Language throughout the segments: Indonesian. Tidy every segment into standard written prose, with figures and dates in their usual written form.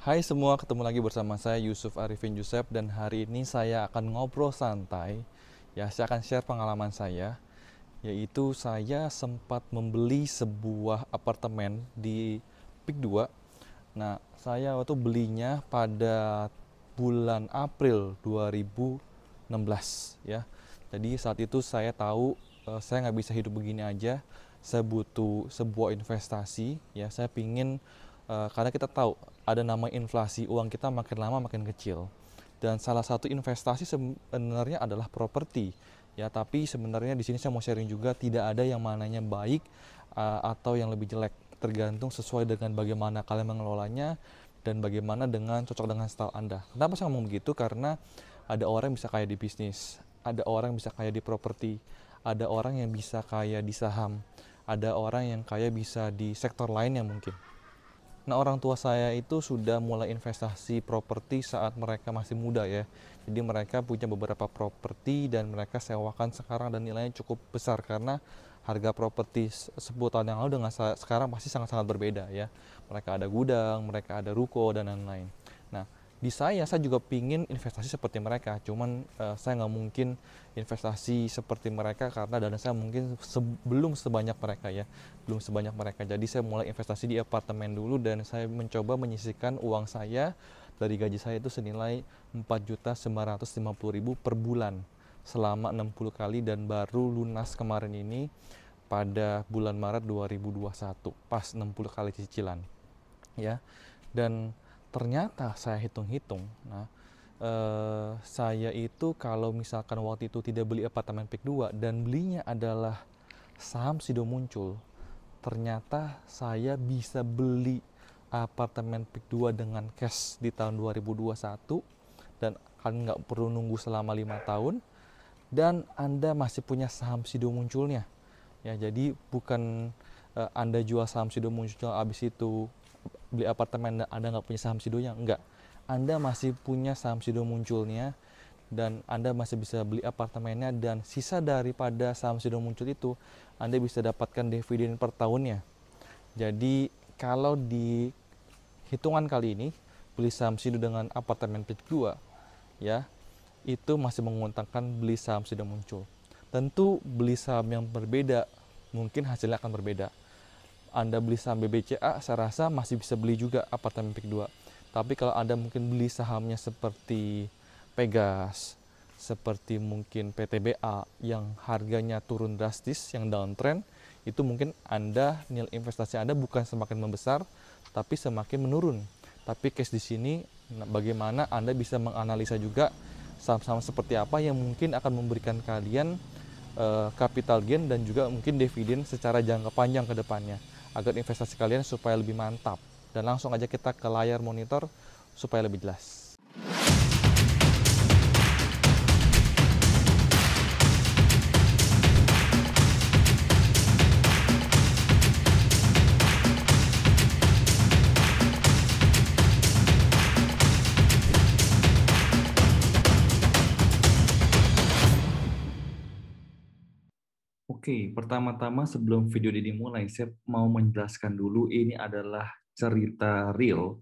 Hai semua, ketemu lagi bersama saya Yusuf Arifin Yusef dan hari ini saya akan ngobrol santai. Ya, saya akan share pengalaman saya, yaitu saya sempat membeli sebuah apartemen di Pik 2. Nah, saya waktu belinya pada bulan April 2016 ya. Jadi saat itu saya tahu saya nggak bisa hidup begini aja. Saya butuh sebuah investasi ya. Saya pingin karena kita tahu ada nama inflasi, uang kita makin lama makin kecil. Dan salah satu investasi sebenarnya adalah properti. Ya, tapi sebenarnya di sini saya mau sharing juga tidak ada yang mananya baik atau yang lebih jelek, tergantung sesuai dengan bagaimana kalian mengelolanya dan bagaimana dengan cocok dengan style Anda. Kenapa saya ngomong begitu? Karena ada orang yang bisa kaya di bisnis, ada orang yang bisa kaya di properti, ada orang yang bisa kaya di saham, ada orang yang kaya bisa di sektor lainnya mungkin. Nah, orang tua saya itu sudah mulai investasi properti saat mereka masih muda ya. Jadi mereka punya beberapa properti dan mereka sewakan sekarang dan nilainya cukup besar karena harga properti 10 tahun yang lalu dengan sekarang pasti sangat-sangat berbeda ya. Mereka ada gudang, mereka ada ruko dan lain-lain. Nah, di saya juga pingin investasi seperti mereka, cuman saya nggak mungkin investasi seperti mereka karena dana saya mungkin belum sebanyak mereka ya, belum sebanyak mereka. Jadi saya mulai investasi di apartemen dulu dan saya mencoba menyisihkan uang saya dari gaji saya itu senilai 4.950.000 per bulan selama 60 kali dan baru lunas kemarin ini pada bulan Maret 2021 pas 60 kali cicilan ya. Dan ternyata saya hitung-hitung, nah saya itu kalau misalkan waktu itu tidak beli apartemen Pik 2 dan belinya adalah saham Sido Muncul, ternyata saya bisa beli apartemen Pik 2 dengan cash di tahun 2021 dan kan nggak perlu nunggu selama 5 tahun dan Anda masih punya saham Sido Munculnya. Ya, jadi bukan Anda jual saham Sido Muncul habis itu beli apartemen dan Anda nggak punya saham Sidonya, enggak. Anda masih punya saham Sido Munculnya dan Anda masih bisa beli apartemennya dan sisa daripada saham Sido Muncul itu Anda bisa dapatkan dividen per tahunnya. Jadi kalau di hitungan kali ini beli saham Sido dengan apartemen Pik 2 ya, itu masih menguntungkan beli saham Sido Muncul. Tentu beli saham yang berbeda mungkin hasilnya akan berbeda. Anda beli saham BBCA, saya rasa masih bisa beli juga apartemen Pik 2. Tapi kalau Anda mungkin beli sahamnya seperti Pegas, seperti mungkin PTBA yang harganya turun drastis, yang downtrend, itu mungkin Anda nilai investasi Anda bukan semakin membesar, tapi semakin menurun. Tapi case di sini bagaimana Anda bisa menganalisa juga saham-saham seperti apa yang mungkin akan memberikan kalian capital gain dan juga mungkin dividen secara jangka panjang ke depannya agar investasi kalian supaya lebih mantap. Dan langsung aja kita ke layar monitor supaya lebih jelas. Oke, pertama-tama sebelum video ini dimulai, saya mau menjelaskan dulu ini adalah cerita real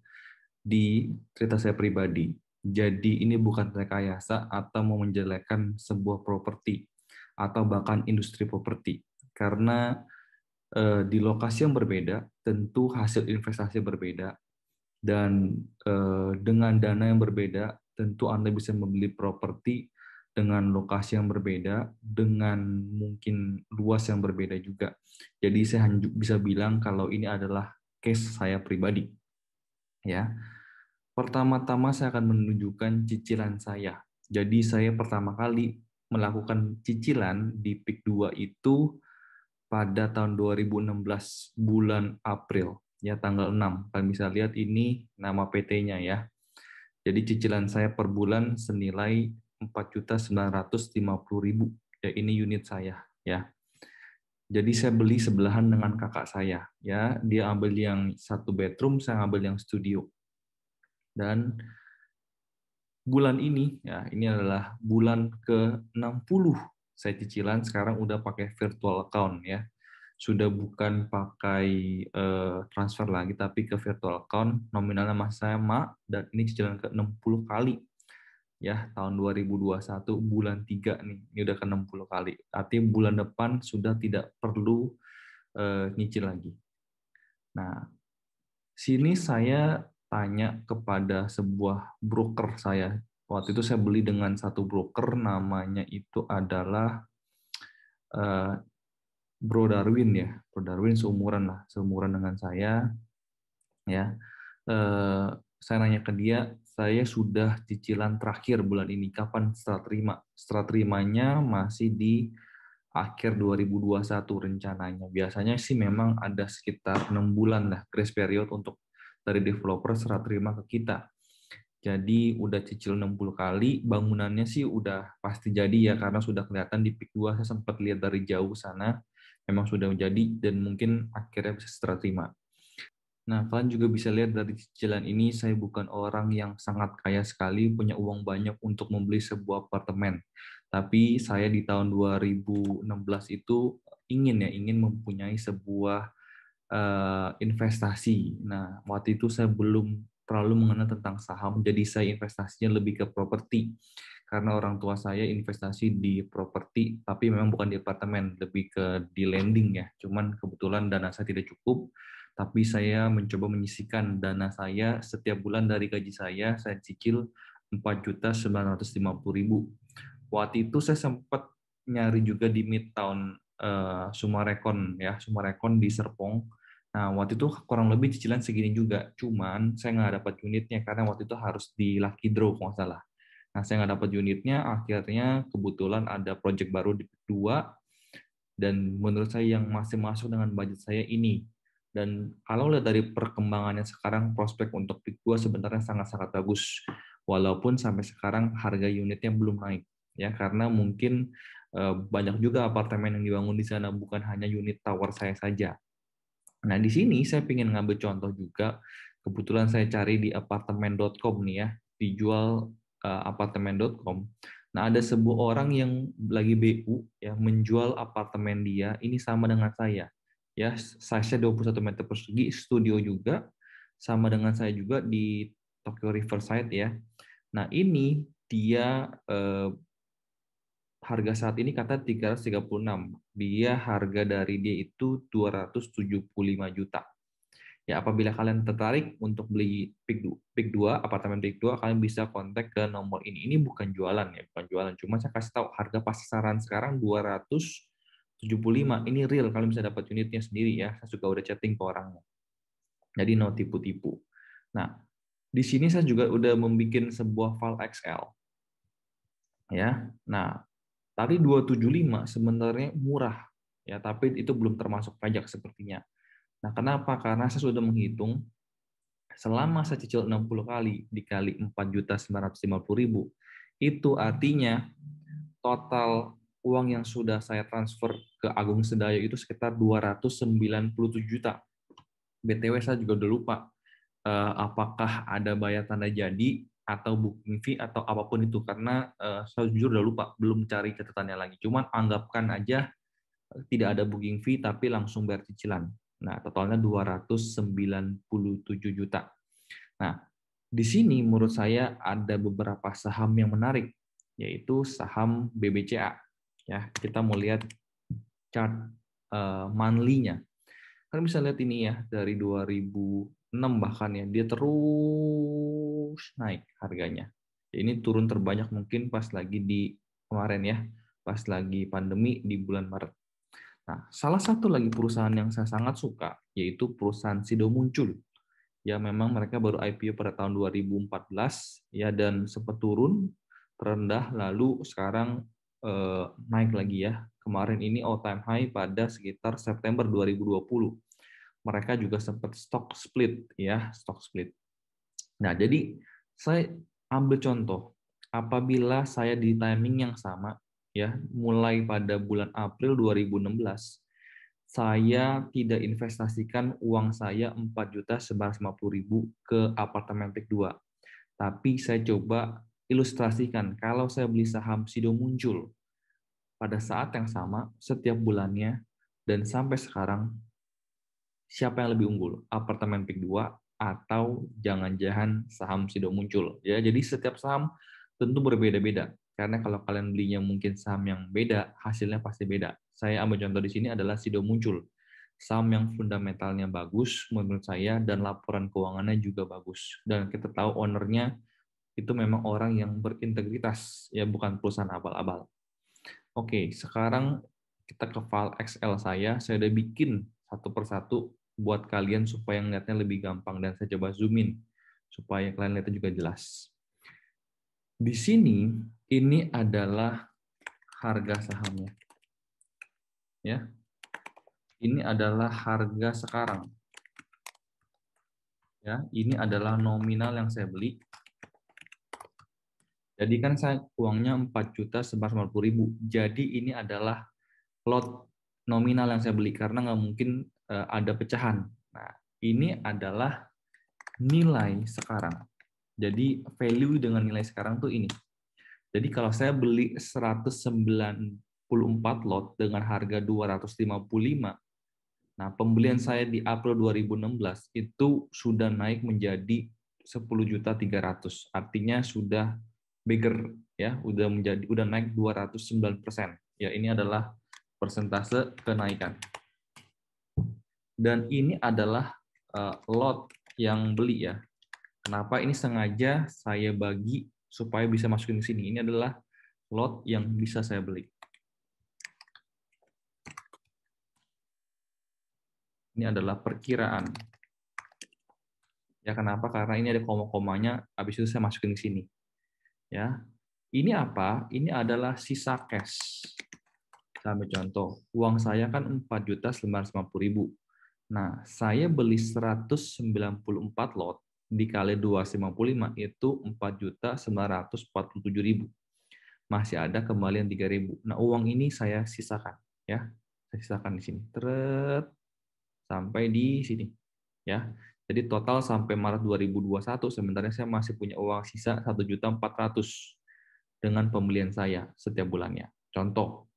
di cerita saya pribadi. Jadi ini bukan rekayasa atau mau menjelekkan sebuah properti atau bahkan industri properti. Karena di lokasi yang berbeda, tentu hasil investasi berbeda dan dengan dana yang berbeda, tentu Anda bisa membeli properti dengan lokasi yang berbeda, dengan mungkin luas yang berbeda juga. Jadi saya hanya bisa bilang kalau ini adalah case saya pribadi. Ya, pertama-tama saya akan menunjukkan cicilan saya. Jadi saya pertama kali melakukan cicilan di Pik 2 itu pada tahun 2016 bulan April, ya tanggal 6. Kalian bisa lihat ini nama PT-nya ya. Jadi cicilan saya per bulan senilai 4.950.000. Ya, ini unit saya ya. Jadi saya beli sebelahan dengan kakak saya ya. Dia ambil yang satu bedroom, saya ambil yang studio. Dan bulan ini ya, ini adalah bulan ke-60 saya cicilan, sekarang udah pakai virtual account ya. sudah bukan pakai transfer lagi, tapi ke virtual account, nominalnya masih sama, dan ini cicilan ke 60 kali. Ya, tahun 2021 bulan 3 nih, ini udah ke 60 kali. Artinya bulan depan sudah tidak perlu nyicil lagi. Nah, sini saya tanya kepada sebuah broker saya. Waktu itu saya beli dengan satu broker, namanya itu adalah Bro Darwin ya. Bro Darwin seumuran dengan saya ya. Saya nanya ke dia, saya sudah cicilan terakhir bulan ini, kapan setelah terima? Setelah terimanya masih di akhir 2021 rencananya. Biasanya sih memang ada sekitar 6 bulan lah grace period untuk dari developer serah terima ke kita. Jadi udah cicil 60 kali, bangunannya sih udah pasti jadi ya, karena sudah kelihatan di PIK 2, saya sempat lihat dari jauh sana, memang sudah jadi dan mungkin akhirnya bisa serah terima. Nah, kalian juga bisa lihat dari cicilan ini, saya bukan orang yang sangat kaya sekali, punya uang banyak untuk membeli sebuah apartemen. Tapi saya di tahun 2016 itu ingin mempunyai sebuah investasi. Nah, waktu itu saya belum terlalu mengenal tentang saham, jadi saya investasinya lebih ke properti. Karena orang tua saya investasi di properti, tapi memang bukan di apartemen, lebih ke di lending ya. Cuman kebetulan dana saya tidak cukup, tapi saya mencoba menyisihkan dana saya setiap bulan dari gaji saya cicil 4.950.000. Waktu itu saya sempat nyari juga di Midtown Sumarekon ya, Sumarekon di Serpong. Nah, waktu itu kurang lebih cicilan segini juga, cuman saya nggak dapat unitnya karena waktu itu harus di lucky draw kalau nggak salah. Nah, saya nggak dapat unitnya, akhirnya kebetulan ada project baru di kedua, dan menurut saya yang masih masuk dengan budget saya ini. Dan kalau lihat dari perkembangannya sekarang, prospek untuk PIK 2 sebenarnya sangat-sangat bagus. Walaupun sampai sekarang harga unitnya belum naik. Ya, karena mungkin banyak juga apartemen yang dibangun di sana, bukan hanya unit tower saya saja. Nah, di sini saya ingin ngambil contoh juga. Kebetulan saya cari di apartemen.com nih ya, dijual apartemen.com. Nah, ada sebuah orang yang lagi BU ya menjual apartemen dia, ini sama dengan saya. Ya, size-nya 21 meter persegi, studio juga sama dengan saya juga di Tokyo Riverside ya. Nah, ini dia harga saat ini kata 336. Dia harga dari dia itu 275 juta. Ya, apabila kalian tertarik untuk beli PIK 2, apartemen PIK 2, kalian bisa kontak ke nomor ini. Ini bukan jualan ya, bukan jualan. Cuma saya kasih tahu harga pasaran sekarang 275. Ini real, kalian bisa dapat unitnya sendiri ya. Saya juga udah chatting ke orangnya. Jadi no tipu-tipu. Nah, di sini saya juga udah membuat sebuah file Excel. Ya. Nah, tadi 275 sebenarnya murah ya, tapi itu belum termasuk pajak sepertinya. Nah, kenapa? Karena saya sudah menghitung selama saya cicil 60 kali dikali 4.950.000, itu artinya total uang yang sudah saya transfer ke Agung Sedayo itu sekitar 297 juta. BTW saya juga udah lupa apakah ada bayar tanda jadi atau booking fee atau apapun itu, karena saya jujur udah lupa, belum cari catatannya lagi. Cuman anggapkan aja tidak ada booking fee tapi langsung bayar cicilan. Nah, totalnya 297 juta. Nah, di sini menurut saya ada beberapa saham yang menarik, yaitu saham BBCA. Ya, kita mau lihat chart monthly-nya. Kalian bisa lihat ini ya, dari 2006 bahkan ya, dia terus naik harganya. Ini turun terbanyak mungkin pas lagi di kemarin ya, pas lagi pandemi di bulan Maret. Nah, salah satu lagi perusahaan yang saya sangat suka, yaitu perusahaan Sido Muncul. Ya, memang mereka baru IPO pada tahun 2014, ya, dan sempat turun terendah, lalu sekarang naik lagi ya. Kemarin ini all time high pada sekitar September 2020. Mereka juga sempat stock split ya, stock split. Nah, jadi saya ambil contoh, apabila saya di timing yang sama ya, mulai pada bulan April 2016, saya tidak investasikan uang saya 4.950.000 ke apartemen PIK 2. Tapi saya coba ilustrasikan, kalau saya beli saham Sido Muncul, pada saat yang sama, setiap bulannya Dan sampai sekarang, siapa yang lebih unggul? Apartemen Peak 2 atau jangan-jangan saham Sido Muncul? Ya, jadi setiap saham tentu berbeda-beda. Karena kalau kalian belinya mungkin saham yang beda, hasilnya pasti beda. Saya ambil contoh di sini adalah Sido Muncul. Saham yang fundamentalnya bagus menurut saya dan laporan keuangannya juga bagus. Dan kita tahu ownernya itu memang orang yang berintegritas, ya bukan perusahaan abal-abal. Oke, sekarang kita ke file Excel saya udah bikin satu persatu buat kalian supaya ngeliatnya lebih gampang, dan saya coba zoom in supaya kalian lihatnya juga jelas. Di sini ini adalah harga sahamnya. Ya. Ini adalah harga sekarang. Ya, ini adalah nominal yang saya beli. Jadi kan saya uangnya 4.190.000. Jadi ini adalah lot nominal yang saya beli karena nggak mungkin ada pecahan. Nah, ini adalah nilai sekarang. Jadi value dengan nilai sekarang tuh ini. Jadi kalau saya beli 194 lot dengan harga 255, nah pembelian saya di April 2016 itu sudah naik menjadi 10.300.000. Artinya sudah bigger, ya, udah naik 209%. Ya, ini adalah persentase kenaikan. Dan ini adalah lot yang beli, ya. Kenapa ini sengaja saya bagi supaya bisa masukin ke sini. Ini adalah lot yang bisa saya beli. Ini adalah perkiraan. Ya, kenapa? Karena ini ada koma-komanya, habis itu saya masukin ke sini. Ya. Ini apa? Ini adalah sisa cash. Saya ambil contoh, uang saya kan 4.950.000. Nah, saya beli 194 lot dikali 255 itu 4.947.000. Masih ada kembalian 3.000. Nah, uang ini saya sisakan, ya. Saya sisakan di sini. Sampai di sini, ya. Jadi total sampai Maret 2021 sebenarnya saya masih punya uang sisa 1.400.000 dengan pembelian saya setiap bulannya. Contoh.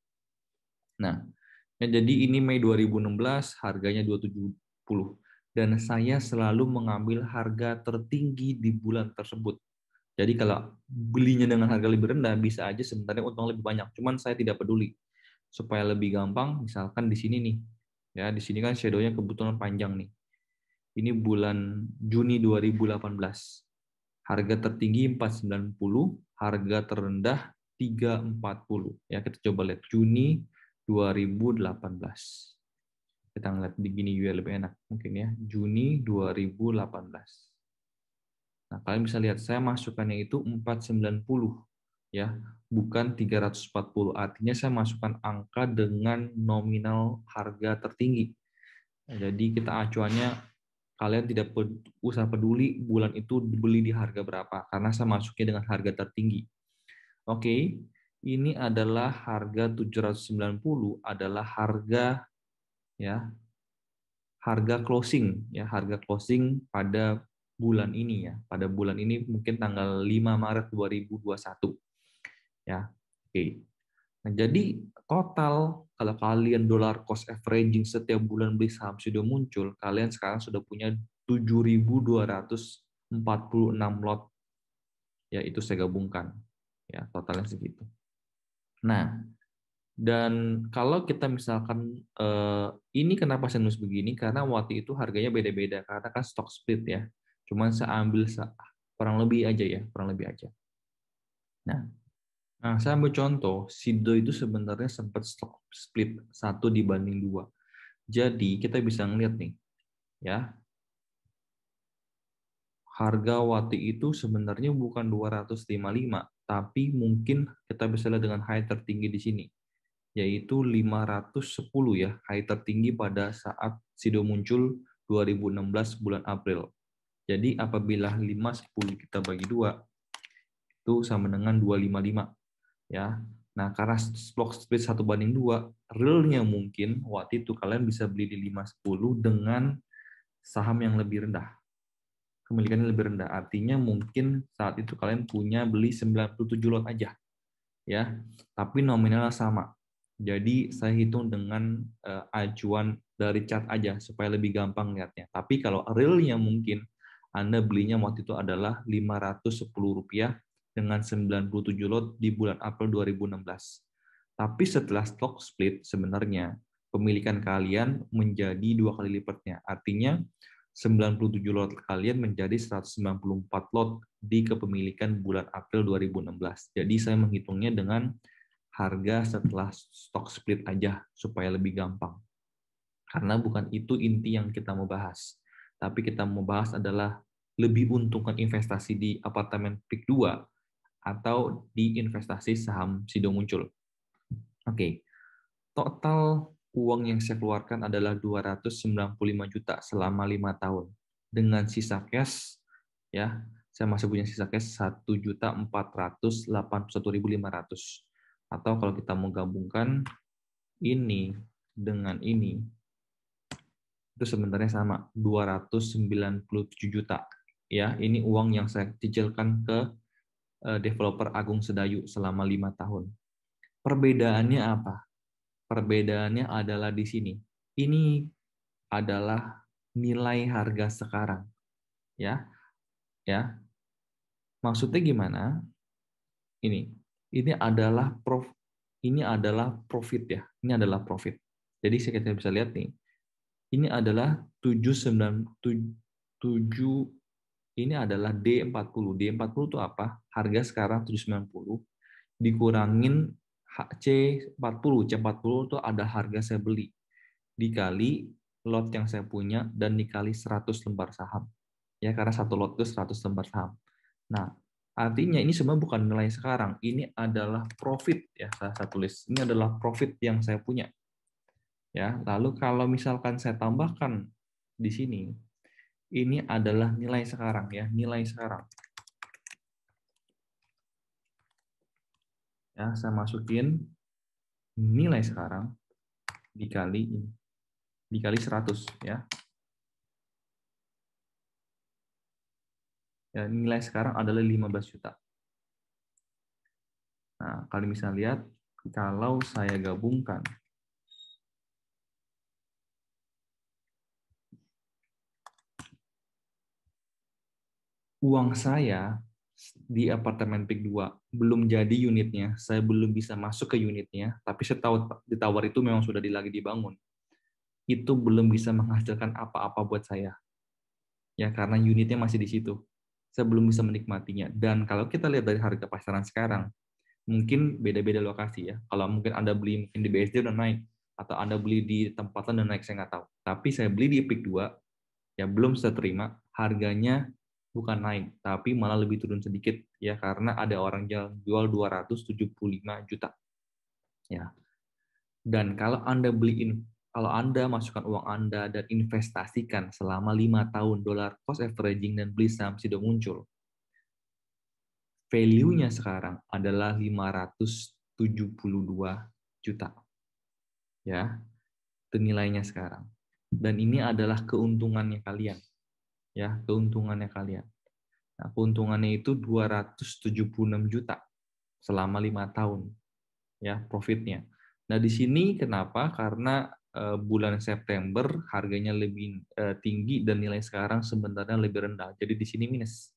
Nah, jadi ini Mei 2016 harganya 270 dan saya selalu mengambil harga tertinggi di bulan tersebut. Jadi kalau belinya dengan harga lebih rendah bisa aja sebenarnya untung lebih banyak. Cuman saya tidak peduli. Supaya lebih gampang, misalkan di sini nih. Ya, di sini kan shadow-nya kebetulan panjang nih. Ini bulan Juni 2018. Harga tertinggi 490, harga terendah 340. Ya, kita coba lihat Juni 2018. Kita ngeliat di gini juga lebih enak mungkin ya. Juni 2018. Nah, kalian bisa lihat saya masukannya itu 490 ya, bukan 340. Artinya saya masukkan angka dengan nominal harga tertinggi. Nah, jadi kita acuannya kalian tidak usah peduli bulan itu dibeli di harga berapa karena saya masuknya dengan harga tertinggi. Oke, ini adalah harga 790 adalah harga, ya, harga closing, ya, harga closing pada bulan ini, ya. Pada bulan ini mungkin tanggal 5 Maret 2021. Ya. Oke. Nah, jadi total kalau kalian dollar cost averaging setiap bulan beli saham sudah muncul, kalian sekarang sudah punya 7.246 lot. Ya, itu saya gabungkan. Ya, totalnya segitu. Nah, dan kalau kita misalkan ini kenapa saya nulis begini? Karena waktu itu harganya beda-beda karena kan stock split ya. Cuman saya ambil kurang lebih aja ya, kurang lebih aja. Nah, saya ambil contoh, Sido itu sebenarnya sempat stock split 1:2. Jadi kita bisa ngeliat nih, ya, harga waktu itu sebenarnya bukan 255, tapi mungkin kita bisa lihat dengan high tertinggi di sini, yaitu 510 ya, high tertinggi pada saat Sido muncul 2016 bulan April. Jadi apabila 510 kita bagi 2, itu sama dengan 255. Ya, nah karena stock split 1:2, realnya mungkin waktu itu kalian bisa beli di 510 dengan saham yang lebih rendah, kepemilikannya lebih rendah. Artinya mungkin saat itu kalian punya beli 97 lot aja, ya, tapi nominalnya sama. Jadi saya hitung dengan acuan dari chart aja supaya lebih gampang lihatnya. Tapi kalau realnya mungkin Anda belinya waktu itu adalah Rp510 dengan 97 lot di bulan April 2016. Tapi setelah stock split sebenarnya pemilikan kalian menjadi 2 kali lipatnya. Artinya 97 lot kalian menjadi 194 lot di kepemilikan bulan April 2016. Jadi saya menghitungnya dengan harga setelah stock split aja supaya lebih gampang. Karena bukan itu inti yang kita mau bahas. Tapi kita mau bahas adalah lebih untungkan investasi di apartemen PIK 2 atau di investasi saham Sido Muncul. Oke. Total uang yang saya keluarkan adalah 295 juta selama 5 tahun. Dengan sisa cash, ya, saya masih punya sisa cash 1.481.500. Atau kalau kita mau gabungkan ini dengan ini, itu sebenarnya sama, 297 juta. Ya, ini uang yang saya cicilkan ke developer Agung Sedayu selama 5 tahun. Perbedaannya apa? Perbedaannya adalah di sini. Ini adalah nilai harga sekarang, ya. Ya. Maksudnya gimana? Ini adalah profit ya. Ini adalah profit. Jadi kita bisa lihat nih. Ini adalah 797, ini adalah D40. D40 itu apa? Harga sekarang 790 dikurangin C40. C40 itu ada harga saya beli dikali lot yang saya punya dan dikali 100 lembar saham. Ya, karena satu lot itu 100 lembar saham. Nah, artinya ini semua bukan nilai sekarang, ini adalah profit ya, saya tulis. Ini adalah profit yang saya punya. Ya, lalu kalau misalkan saya tambahkan di sini, ini adalah nilai sekarang ya, nilai sekarang. Ya, saya masukin nilai sekarang dikali ini, dikali 100 ya. Ya, nilai sekarang adalah 15 juta. Nah, kalian bisa lihat kalau saya gabungkan uang saya di apartemen PIK 2 belum jadi unitnya, saya belum bisa masuk ke unitnya, tapi saya tahu di tower itu memang sudah lagi dibangun. Itu belum bisa menghasilkan apa-apa buat saya. Ya, karena unitnya masih di situ. Saya belum bisa menikmatinya. Dan kalau kita lihat dari harga pasaran sekarang, mungkin beda-beda lokasi ya. Kalau mungkin Anda beli mungkin di BSD udah naik, atau Anda beli di tempat lain udah naik, saya nggak tahu. Tapi saya beli di PIK 2, ya belum saya terima, harganya bukan naik, tapi malah lebih turun sedikit ya karena ada orang jual 275 juta. Ya. Dan kalau Anda masukkan uang Anda dan investasikan selama 5 tahun dollar cost averaging dan beli saham Sido Muncul, value-nya sekarang adalah 572 juta. Ya, itu nilainya sekarang. Dan ini adalah keuntungannya kalian. Ya, keuntungannya kalian. Nah, keuntungannya itu 276 juta selama 5 tahun. Ya, profitnya. Nah, di sini kenapa? Karena bulan September harganya lebih tinggi dan nilai sekarang sebenarnya lebih rendah. Jadi di sini minus.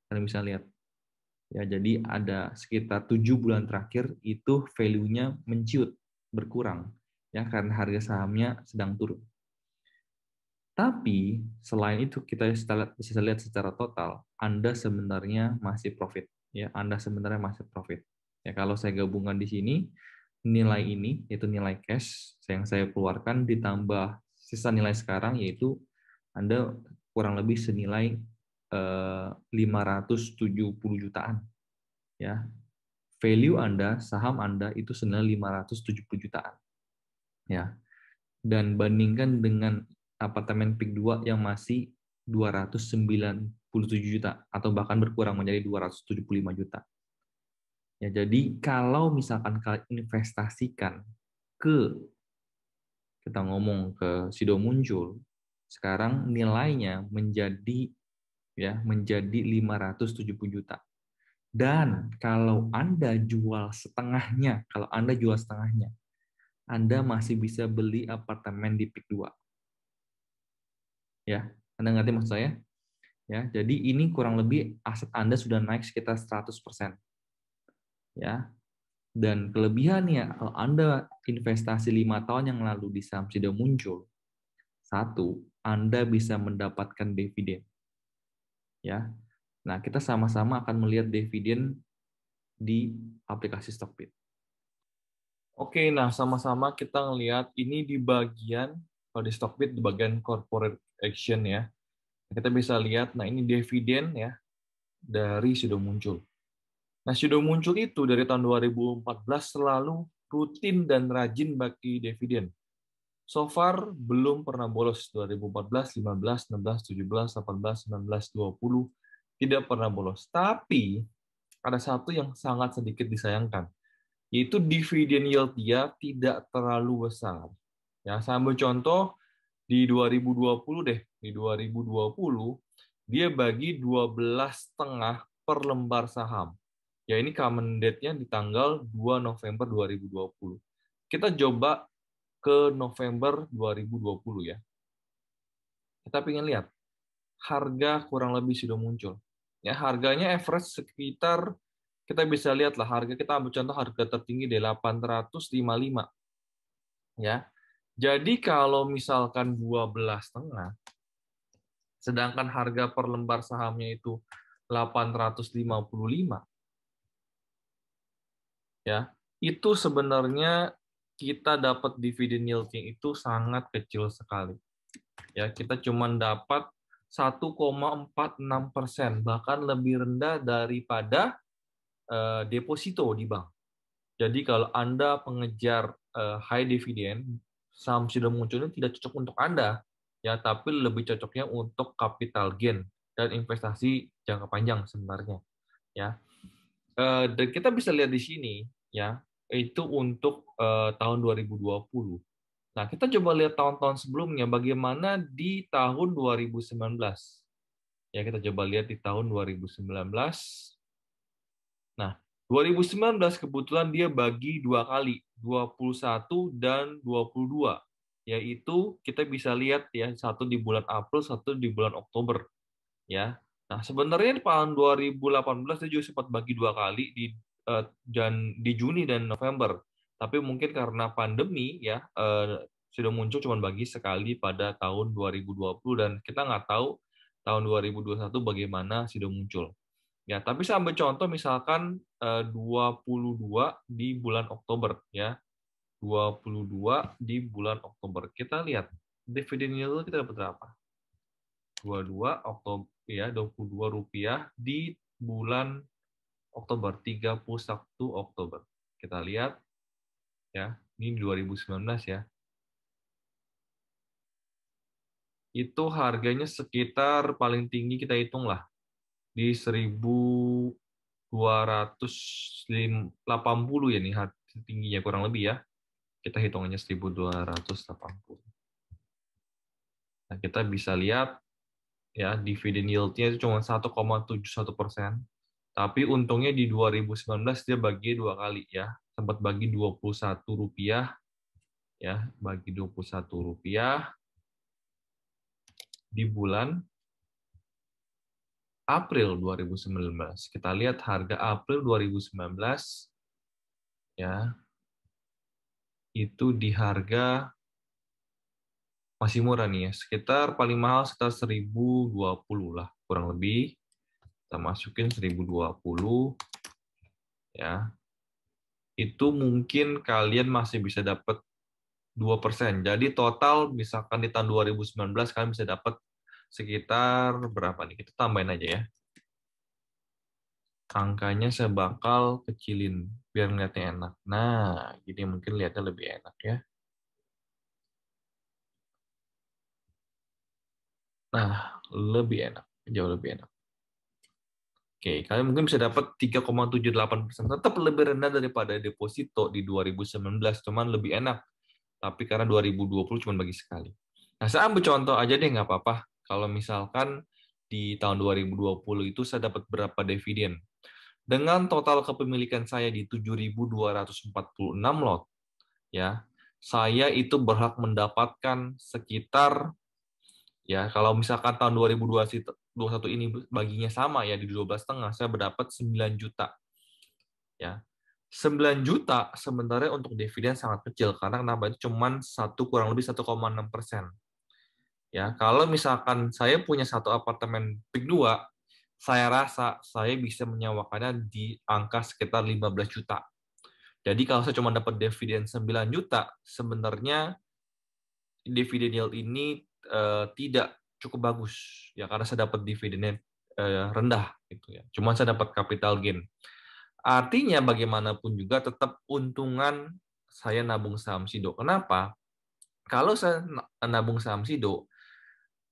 Kalian bisa lihat. Ya, jadi ada sekitar 7 bulan terakhir itu value-nya menciut, berkurang. Ya, karena harga sahamnya sedang turun. Tapi selain itu kita bisa lihat secara total, Anda sebenarnya masih profit. Ya, Anda sebenarnya masih profit. Ya, kalau saya gabungkan di sini, nilai ini yaitu nilai cash yang saya keluarkan ditambah sisa nilai sekarang yaitu Anda kurang lebih senilai 570 jutaan. Ya, value Anda, saham Anda itu senilai 570 jutaan. Ya, dan bandingkan dengan apartemen PIK 2 yang masih 297 juta atau bahkan berkurang menjadi 275 juta. Ya, jadi kalau misalkan kalian investasikan ke kita ngomong ke Sido Muncul, sekarang nilainya menjadi 570 juta. Dan kalau Anda jual setengahnya, Anda masih bisa beli apartemen di PIK 2. Ya, Anda ngerti maksud saya? Ya, jadi ini kurang lebih aset Anda sudah naik sekitar 100%. Ya. Dan kelebihannya kalau Anda investasi 5 tahun yang lalu di saham Sido Muncul, satu, Anda bisa mendapatkan dividen. Ya. Nah, kita sama-sama akan melihat dividen di aplikasi Stockbit. Oke, nah sama-sama kita ngelihat ini di bagian, kalau di Stockbit di bagian corporate action ya. Kita bisa lihat, nah ini dividen ya dari Sido Muncul. Nah, Sido Muncul itu dari tahun 2014 selalu rutin dan rajin bagi dividen. So far belum pernah bolos 2014, 15, 16, 17, 18, 19, 20 tidak pernah bolos. Tapi ada satu yang sangat sedikit disayangkan, yaitu dividen yield dia tidak terlalu besar. Ya, saya ambil contoh di 2020 deh, di 2020 dia bagi 12,5 per lembar saham. Ya, ini common date-nya di tanggal 2 November 2020. Kita coba ke November 2020 ya. Kita ingin lihat harga kurang lebih sudah muncul. Ya, harganya average sekitar, kita bisa lihat lah harga, kita ambil contoh harga tertinggi di 855. Ya. Jadi kalau misalkan 12,5, sedangkan harga per lembar sahamnya itu 855, ya, itu sebenarnya kita dapat dividen yieldnya itu sangat kecil sekali. Ya, kita cuma dapat 1,46%, bahkan lebih rendah daripada deposito di bank. Jadi kalau Anda pengejar high dividend, saham sudah munculnya tidak cocok untuk Anda, ya, tapi lebih cocoknya untuk capital gain dan investasi jangka panjang sebenarnya, ya. Dan kita bisa lihat di sini, ya, itu untuk tahun 2020. Nah, kita coba lihat tahun-tahun sebelumnya bagaimana di tahun 2019. Ya, kita coba lihat di tahun 2019. Nah, 2019 kebetulan dia bagi 2 kali, 21 dan 22. Yaitu kita bisa lihat ya, satu di bulan April, satu di bulan Oktober. Ya. Nah, sebenarnya di tahun 2018 dia juga sempat bagi 2 kali di Juni dan November. Tapi mungkin karena pandemi ya, sudah muncul cuma bagi sekali pada tahun 2020 dan kita nggak tahu tahun 2021 bagaimana sudah muncul. Ya, tapi saya ambil contoh misalkan 22 di bulan Oktober ya. 22 di bulan Oktober. Kita lihat dividen yield kita dapat berapa? 22 Oktober ya, Rp22 di bulan Oktober, 31 Oktober. Kita lihat ya, ini 2019 ya. Itu harganya sekitar paling tinggi kita hitung lah di 1.280 ya nih tingginya kurang lebih ya. Kita hitungannya 1.280. Nah, kita bisa lihat ya dividen yield-nya itu cuma 1,71%. Tapi untungnya di 2019 dia bagi 2 kali ya. Sempat bagi Rp21 ya, bagi Rp21 di bulan April 2019. Kita lihat harga April 2019 ya. Itu di harga masih murah nih ya. Sekitar paling mahal sekitar 1.020 lah kurang lebih. Kita masukin 1.020 ya. Itu mungkin kalian masih bisa dapat 2%. Jadi total misalkan di tahun 2019 kalian bisa dapat sekitar berapa nih? Kita tambahin aja ya. Angkanya saya bakal kecilin biar ngeliatnya enak. Nah, jadi mungkin lihatnya lebih enak ya. Nah, lebih enak, jauh lebih enak. Oke, kalian mungkin bisa dapat 3,78%. Tetap lebih rendah daripada deposito di 2019, cuman lebih enak. Tapi karena 2020 cuma bagi sekali. Nah, saya ambil contoh aja deh, nggak apa-apa. Kalau misalkan di tahun 2020 itu saya dapat berapa dividen. Dengan total kepemilikan saya di 7.246 lot, ya, saya itu berhak mendapatkan sekitar, ya kalau misalkan tahun 2021 ini baginya sama ya di 12,5, saya berdapat 9 juta. Ya. 9 juta sebenarnya untuk dividen sangat kecil karena kenapa, itu cuma kurang lebih 1,6%. Ya, kalau misalkan saya punya satu apartemen PIK 2, saya rasa saya bisa menyewakannya di angka sekitar 15 juta. Jadi kalau saya cuma dapat dividen 9 juta, sebenarnya dividen yield ini tidak cukup bagus ya karena saya dapat dividennya rendah gitu ya. Cuma saya dapat capital gain. Artinya bagaimanapun juga tetap untungan saya nabung saham SIDO. Kenapa? Kalau saya nabung saham SIDO,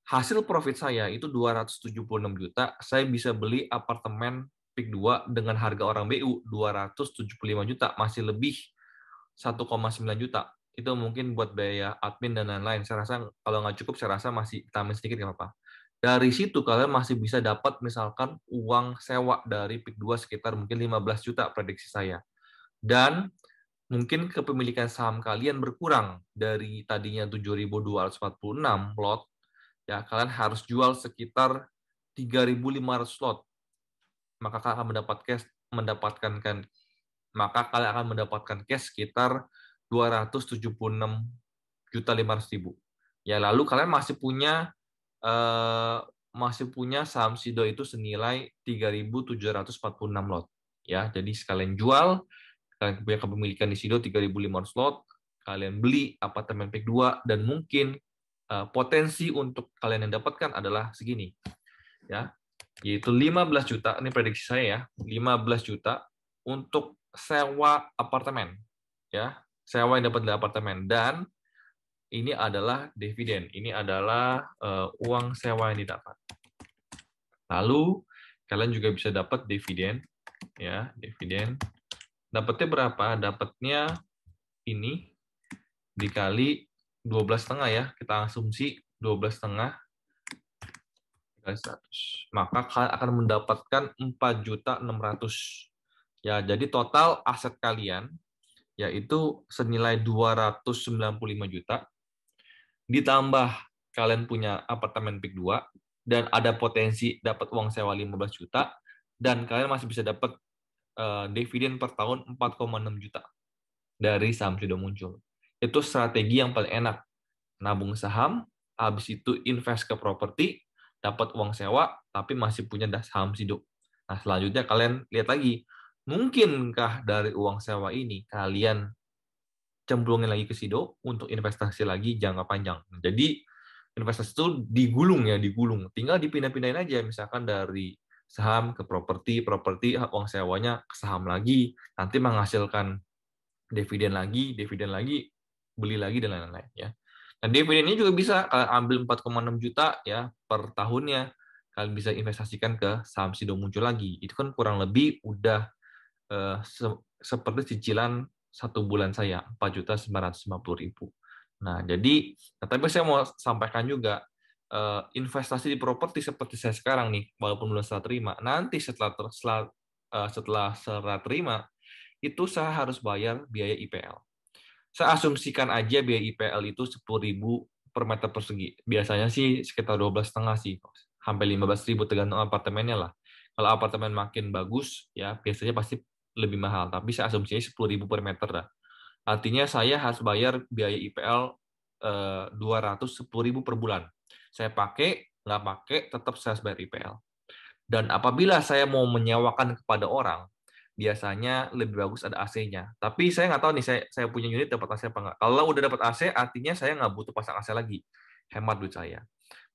hasil profit saya itu 276 juta, saya bisa beli apartemen PIK 2 dengan harga orang BU 275 juta, masih lebih 1,9 juta. Itu mungkin buat biaya admin dan lain-lain. Saya rasa kalau nggak cukup, saya rasa masih tambahin sedikit nggak apa-apa. Dari situ kalian masih bisa dapat misalkan uang sewa dari PIK 2 sekitar mungkin 15 juta prediksi saya. Dan mungkin kepemilikan saham kalian berkurang dari tadinya 7.246 lot, ya kalian harus jual sekitar 3.500 lot. Maka kalian akan mendapatkan cash sekitar 276.500.000. Ya, lalu kalian masih punya saham SIDO itu senilai 3.746 lot. Ya, jadi sekalian jual, kalian punya kepemilikan di SIDO 3.500 lot, kalian beli apartemen PIK 2 dan mungkin potensi untuk kalian yang dapatkan adalah segini. Ya, yaitu 15 juta, ini prediksi saya ya, 15 juta untuk sewa apartemen, ya, sewa yang dapat dari apartemen, dan ini adalah dividen, ini adalah uang sewa yang didapat. Lalu kalian juga bisa dapat dividen, ya, dividen. Dapatnya berapa? Dapatnya ini dikali 12,5 ya, kita asumsi 12,5 100. Maka kalian akan mendapatkan 4.600.000. Ya, jadi total aset kalian yaitu senilai 295 juta ditambah kalian punya apartemen PIK 2 dan ada potensi dapat uang sewa 15 juta dan kalian masih bisa dapat dividen per tahun 4,6 juta dari saham sudah muncul. Itu strategi yang paling enak. Nabung saham, habis itu invest ke properti, dapat uang sewa, tapi masih punya saham SIDO. Nah, selanjutnya kalian lihat lagi, mungkinkah dari uang sewa ini kalian cemplungin lagi ke SIDO untuk investasi lagi jangka panjang. Jadi, investasi itu digulung ya, digulung. Tinggal dipindah-pindahin aja, misalkan dari saham ke properti, uang sewanya ke saham lagi, nanti menghasilkan dividen lagi, beli lagi, dan lain-lain ya. Nah, dividennya juga bisa kalian ambil 4,6 juta ya per tahunnya. Kalian bisa investasikan ke saham SIDO muncul lagi. Itu kan kurang lebih udah seperti cicilan 1 bulan saya, 4.950.000. Nah, jadi, tapi saya mau sampaikan juga, investasi di properti seperti saya sekarang nih, walaupun belum serah terima, nanti setelah serah terima, itu saya harus bayar biaya IPL. Saya asumsikan aja biaya IPL itu 10.000 per meter persegi. Biasanya sih sekitar 12,5 sih, sampai 15.000 tergantung apartemennya lah. Kalau apartemen makin bagus, ya biasanya pasti lebih mahal. Tapi saya asumsinya 10.000 per meter lah. Artinya saya harus bayar biaya IPL 210.000 per bulan. Saya pakai, nggak pakai, tetap saya harus bayar IPL. Dan apabila saya mau menyewakan kepada orang, biasanya lebih bagus ada AC-nya. Tapi saya nggak tahu nih, saya punya unit dapat AC apa nggak. Kalau udah dapat AC, artinya saya nggak butuh pasang AC lagi. Hemat duit saya.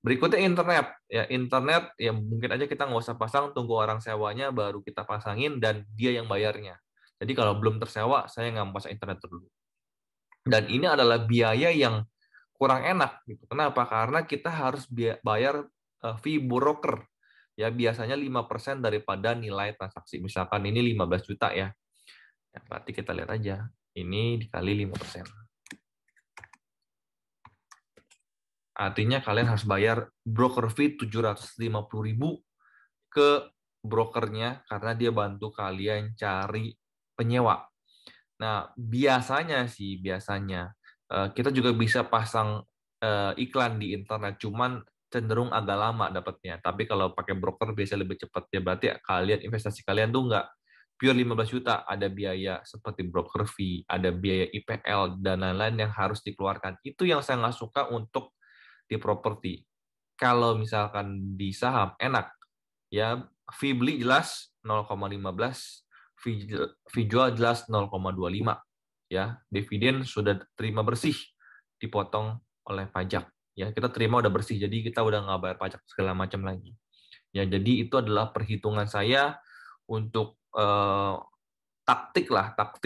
Berikutnya internet. Ya, internet ya mungkin aja kita nggak usah pasang, tunggu orang sewanya, baru kita pasangin, dan dia yang bayarnya. Jadi kalau belum tersewa, saya nggak mau pasang internet dulu. Dan ini adalah biaya yang kurang enak. Gitu. Kenapa? Karena kita harus bayar fee broker. Ya, biasanya 5% daripada nilai transaksi. Misalkan ini 15 juta ya. Ya, berarti kita lihat aja. Ini dikali 5%. Artinya kalian harus bayar broker fee 750.000 ke brokernya karena dia bantu kalian cari penyewa. Nah, biasanya Kita juga bisa pasang iklan di internet, cuman cenderung agak lama dapatnya. Tapi kalau pakai broker biasa lebih cepat ya. Berarti kalian investasi kalian tuh nggak pure 15 juta, ada biaya seperti broker fee, ada biaya IPL dan lain-lain yang harus dikeluarkan. Itu yang saya nggak suka untuk di properti. Kalau misalkan di saham enak ya, fee beli jelas 0,15, fee jual jelas 0,25 ya. Dividen sudah terima bersih, dipotong oleh pajak ya, kita terima udah bersih, jadi kita udah nggak bayar pajak segala macam lagi ya. Jadi itu adalah perhitungan saya untuk taktik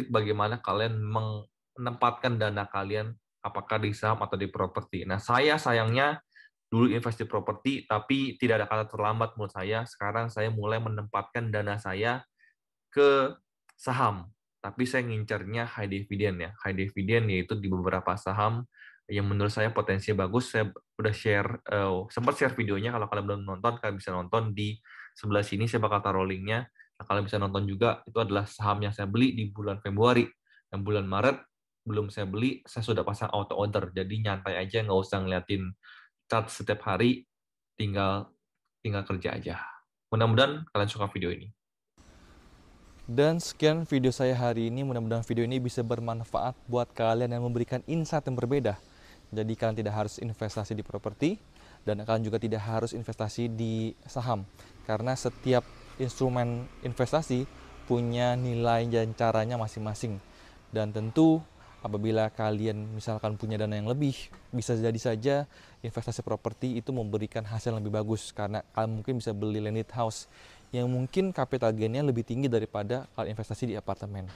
bagaimana kalian menempatkan dana kalian, apakah di saham atau di properti. Nah, saya sayangnya dulu invest di properti, tapi tidak ada kata terlambat menurut saya. Sekarang saya mulai menempatkan dana saya ke saham, tapi saya ngincernya high dividend ya. High dividend yaitu di beberapa saham yang menurut saya potensinya bagus. Saya udah share, sempat share videonya. Kalau kalian belum nonton, kalian bisa nonton di sebelah sini. Saya bakal taruh linknya. Nah, kalian bisa nonton juga. Itu adalah saham yang saya beli di bulan Februari. Dan bulan Maret belum saya beli, saya sudah pasang auto order. Jadi nyantai aja, nggak usah ngeliatin chart setiap hari, tinggal kerja aja. Mudah-mudahan kalian suka video ini. Dan sekian video saya hari ini, mudah-mudahan video ini bisa bermanfaat buat kalian yang memberikan insight yang berbeda. Jadi kalian tidak harus investasi di properti, dan kalian juga tidak harus investasi di saham. Karena setiap instrumen investasi punya nilai dan caranya masing-masing. Dan tentu apabila kalian misalkan punya dana yang lebih, bisa jadi saja investasi properti itu memberikan hasil yang lebih bagus. Karena kalian mungkin bisa beli landed house yang mungkin capital gain-nya lebih tinggi daripada kalian investasi di apartemen.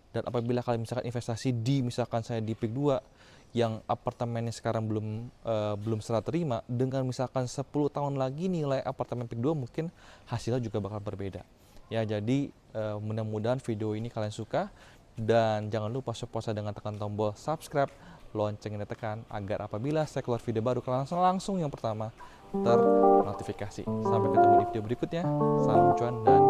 Dan apabila kalian misalkan investasi di, misalkan saya di PIK 2 yang apartemennya sekarang belum serah terima, dengan misalkan 10 tahun lagi nilai apartemen PIK 2 mungkin hasilnya juga bakal berbeda. Ya, jadi mudah-mudahan video ini kalian suka, dan jangan lupa support saya dengan tekan tombol subscribe, loncengnya ditekan agar apabila saya keluar video baru kalian langsung yang pertama ternotifikasi. Sampai ketemu di video berikutnya. Salam cuan dan